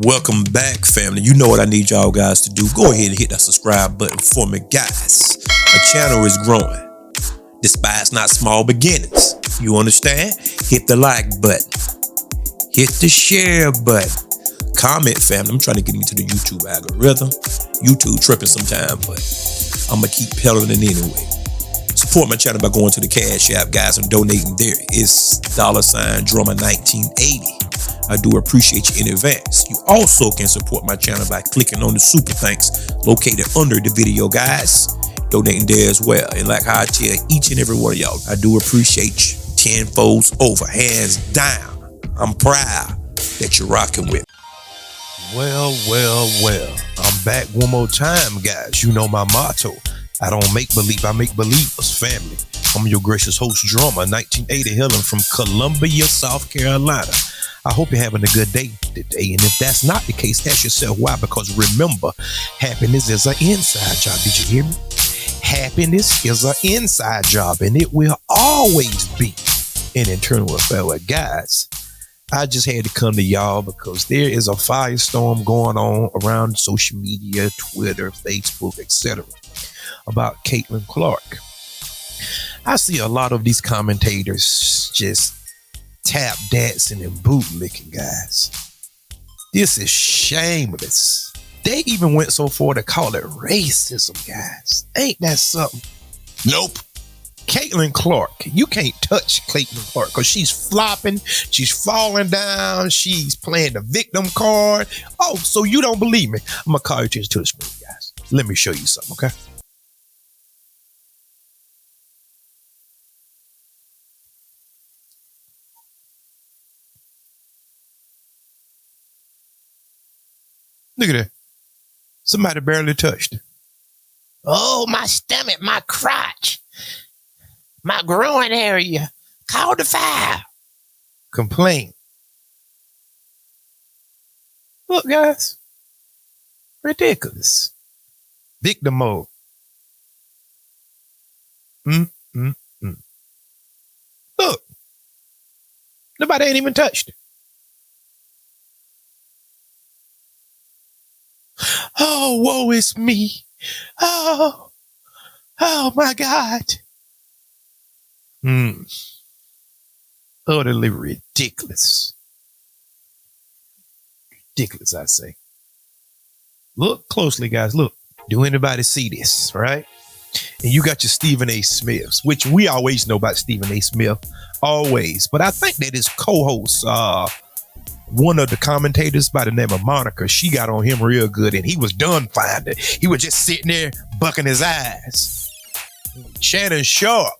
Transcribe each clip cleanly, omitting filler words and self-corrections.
Welcome back, family. You know what I need y'all guys to do. Go ahead and hit that subscribe button for me, guys. My channel is growing. Despise not small beginnings. You understand? Hit the like button. Hit the share button. Comment, family. I'm trying to get into the YouTube algorithm. YouTube tripping sometime, but I'm going to keep peddling it anyway. Support my channel by going to the Cash App, guys, and donating there. It's $Drummer1980. I do appreciate you in advance. You also can support my channel by clicking on the super thanks located under the video, guys. Donating there as well. And like how I tell each and every one of y'all, I do appreciate you tenfold over, hands down. I'm proud that you're rocking with me. Well. I'm back one more time, guys. You know my motto. I don't make believe, I make believers, family. I'm your gracious host, Drummer 1980, hailing from Columbia, South Carolina. I hope you're having a good day today. And if that's not the case, ask yourself why. Because remember, happiness is an inside job. Did you hear me? Happiness is an inside job, and it will always be an internal affair. Well, guys, I just had to come to y'all because there is a firestorm going on around social media, Twitter, Facebook, etc. about Caitlin Clark. I see a lot of these commentators just tap dancing and bootlicking, guys. This is shameless. They even went so far to call it racism, guys. Ain't that something? Nope. Caitlin Clark, you can't touch Caitlin Clark because she's flopping, she's falling down, she's playing the victim card. Oh, so you don't believe me? I'm gonna call you to the screen, guys. Let me show you something, okay? Look at that. Somebody barely touched it. Oh, my stomach, my crotch, my groin area. Call the fire. Complain. Look, guys. Ridiculous. Victim mode. Look. Nobody ain't even touched it. Oh, woe is me. Oh my God. Utterly ridiculous. Ridiculous, I say. Look closely, guys. Look. Do anybody see this, right? And you got your Stephen A. Smiths, which we always know about Stephen A. Smith. Always. But I think that his co-host, one of the commentators by the name of Monica, she got on him real good, and he was dumbfounded. He was just sitting there bucking his eyes. Shannon Sharp.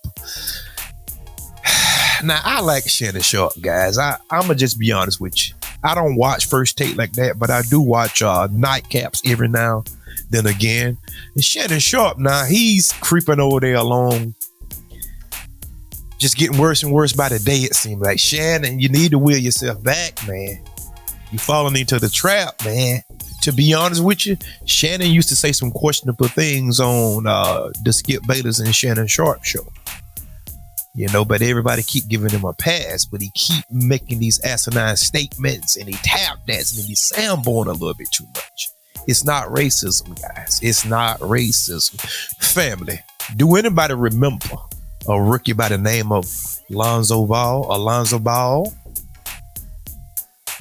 Now, I like Shannon Sharp, guys. I'm going to just be honest with you. I don't watch First Take like that, but I do watch Nightcaps every now then again. And Shannon Sharp, now, he's creeping over there along. Just getting worse and worse by the day, it seems like. Shannon, you need to wheel yourself back, man. You falling into the trap, man. To be honest with you, Shannon used to say some questionable things on the Skip Bayless and Shannon Sharp show. You know, but everybody keep giving him a pass, but he keep making these asinine statements, and he tap dancing, and he's soundboarding a little bit too much. It's not racism, guys. It's not racism. Family, do anybody remember a rookie by the name of Alonzo Ball?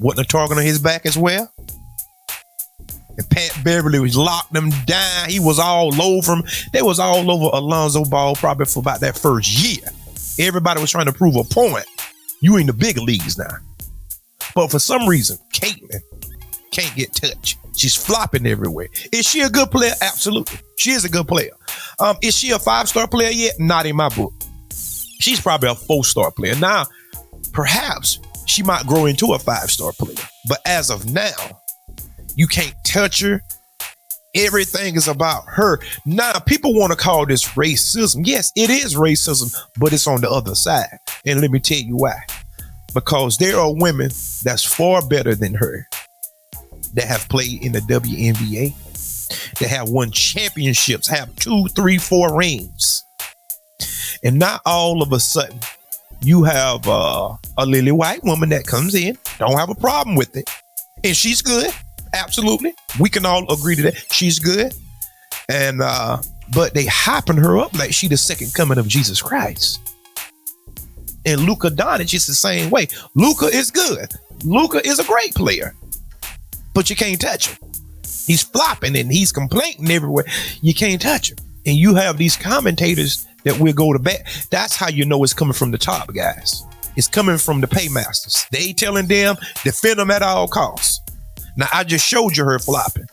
Wasn't a target on his back as well? And Pat Beverly was locked him down. He was all over him. They was all over Alonzo Ball probably for about that first year. Everybody was trying to prove a point. You in the big leagues now. But for some reason, Caitlin can't get touched. She's flopping everywhere. Is she a good player? Absolutely. She is a good player. Is she a 5-star player yet? Not in my book. She's probably a 4-star player. Now, perhaps she might grow into a 5-star player. But as of now, you can't touch her. Everything is about her. Now, people want to call this racism. Yes, it is racism, but it's on the other side. And let me tell you why. Because there are women that's far better than her that have played in the WNBA, that have won championships, have 2, 3, 4 rings. And not all of a sudden, you have a lily white woman that comes in, don't have a problem with it, and she's good. Absolutely. We can all agree to that. She's good. And but they hyping her up like she the second coming of Jesus Christ. And Luka Doncic is the same way. Luka is good. Luka is a great player. But you can't touch him. He's flopping and he's complaining everywhere. You can't touch him. And you have these commentators that will go to bat. That's how you know it's coming from the top, guys. It's coming from the paymasters. They telling them, defend them at all costs. Now, I just showed you her flopping.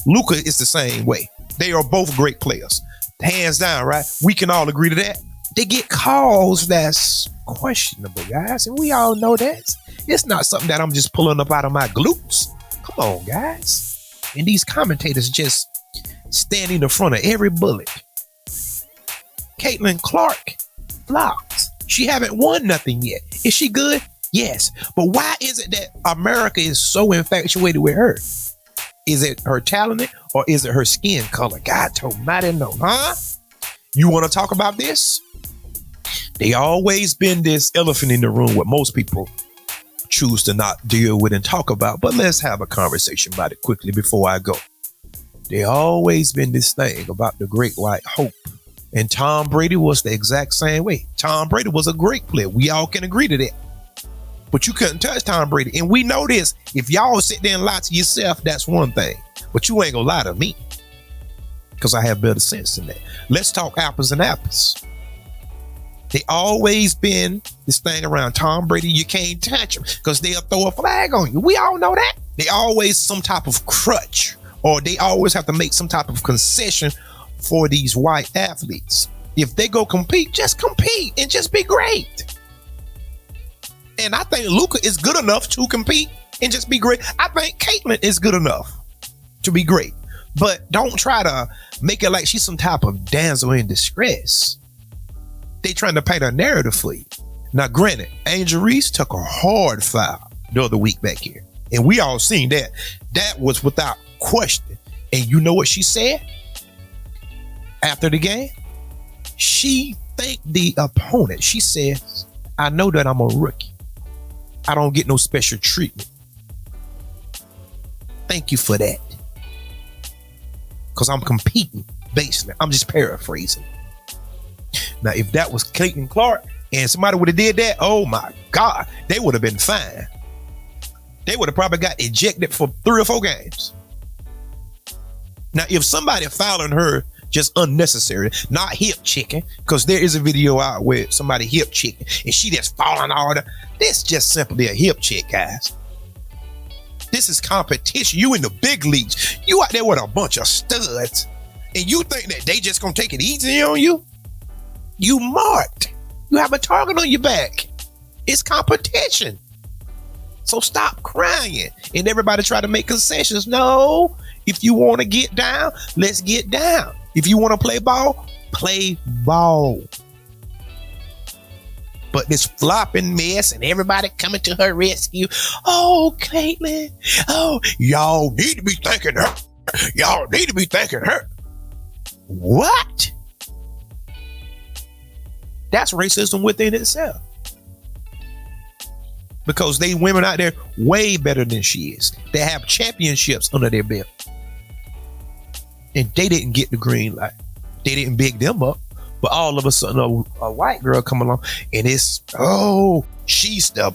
Luka is the same way. They are both great players. Hands down, right? We can all agree to that. They get calls that's questionable, guys. And we all know that. It's not something that I'm just pulling up out of my glutes. Come on, guys. And these commentators just standing in front of every bullet. Caitlin Clark flopped. She haven't won nothing yet. Is she good? Yes. But why is it that America is so infatuated with her? Is it her talent or is it her skin color? God almighty no, huh? You want to talk about this? They always been this elephant in the room what most people choose to not deal with and talk about. But let's have a conversation about it quickly before I go. They always been this thing about the great white hope. And Tom Brady was the exact same way. Tom Brady was a great player. We all can agree to that. But you couldn't touch Tom Brady. And we know this. If y'all sit there and lie to yourself, that's one thing. But you ain't gonna lie to me. Because I have better sense than that. Let's talk apples and apples. They always been this thing around Tom Brady. You can't touch him because they'll throw a flag on you. We all know that. They always some type of crutch. Or they always have to make some type of concession for these white athletes. If they go compete, just compete and just be great. And I think Luka is good enough to compete and just be great. I think Caitlin is good enough to be great. But don't try to make it like she's some type of damsel in distress. They trying to paint a narrative for you. Now, granted, Angel Reese took a hard foul the other week back here. And we all seen that. That was without question. And you know what she said? After the game, she thanked the opponent. She says, I know that I'm a rookie. I don't get no special treatment. Thank you for that. Because I'm competing, basically. I'm just paraphrasing. Now, if that was Caitlin Clark and somebody would have did that, oh my God, they would have been fine. They would have probably got ejected for 3 or 4 games. Now, if somebody fouling her just unnecessary, not hip checking, because there is a video out where somebody hip checking and she just falling all the. This just simply a hip check, guys. This is competition. You in the big leagues. You out there with a bunch of studs, and you think that they just gonna take it easy on you? You marked. You have a target on your back. It's competition. So stop crying. And everybody try to make concessions. No. If you want to get down, let's get down. If you want to play ball, play ball. But this flopping mess and everybody coming to her rescue. Oh, Caitlin. Oh, y'all need to be thanking her. Y'all need to be thanking her. What? That's racism within itself. Because they women out there way better than she is. They have championships under their belt. And they didn't get the green light. They didn't big them up. But all of a sudden, a white girl come along and it's, oh, she's the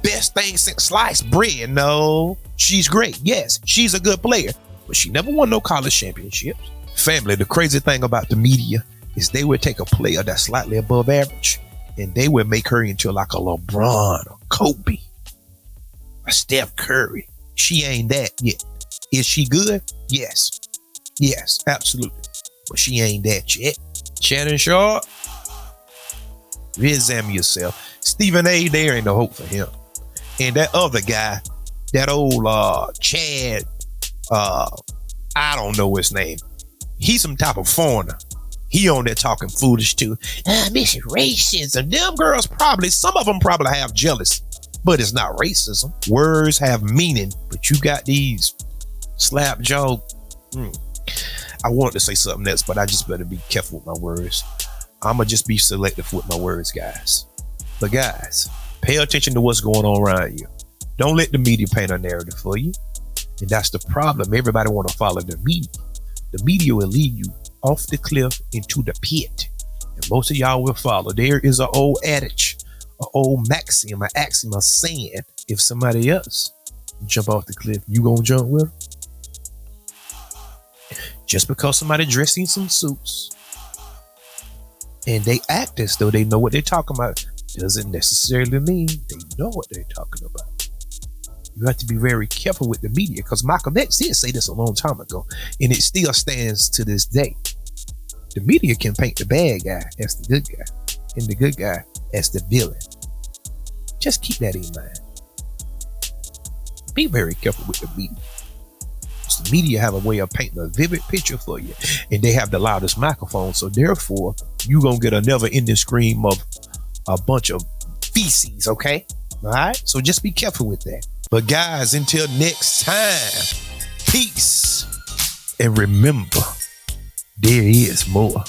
best thing since sliced bread. No, she's great. Yes, she's a good player. But she never won no college championships. Family, the crazy thing about the media is they would take a player that's slightly above average and they would make her into like a LeBron or Kobe, a Steph Curry. She ain't that yet. Is she good? Yes. Yes, absolutely. But she ain't that yet. Shannon Sharp, re-examine yourself. Stephen A, there ain't no hope for him. And that other guy, that old Chad, I don't know his name. He's some type of foreigner. He on there talking foolish too. This is racism. Them girls probably, some of them probably have jealousy, but it's not racism. Words have meaning, but you got these slap jaw. I wanted to say something else, but I just better be careful with my words. I'ma just be selective with my words, guys. But guys, pay attention to what's going on around you. Don't let the media paint a narrative for you. And that's the problem. Everybody want to follow the media. The media will lead you off the cliff into the pit. And most of y'all will follow. There is an old adage, an old maxim, an axiom, a saying. If somebody else jump off the cliff, you gonna jump with them? Just because somebody dressed in some suits and they act as though they know what they're talking about doesn't necessarily mean they know what they're talking about. You have to be very careful with the media, because Malcolm X did say this a long time ago, and it still stands to this day. The media can paint the bad guy as the good guy and the good guy as the villain. Just keep that in mind. Be very careful with the media. Because the media have a way of painting a vivid picture for you, and they have the loudest microphone, so therefore you're going to get a never-ending scream of a bunch of feces, okay? All right? So just be careful with that. But guys, until next time, peace. And remember, there is more.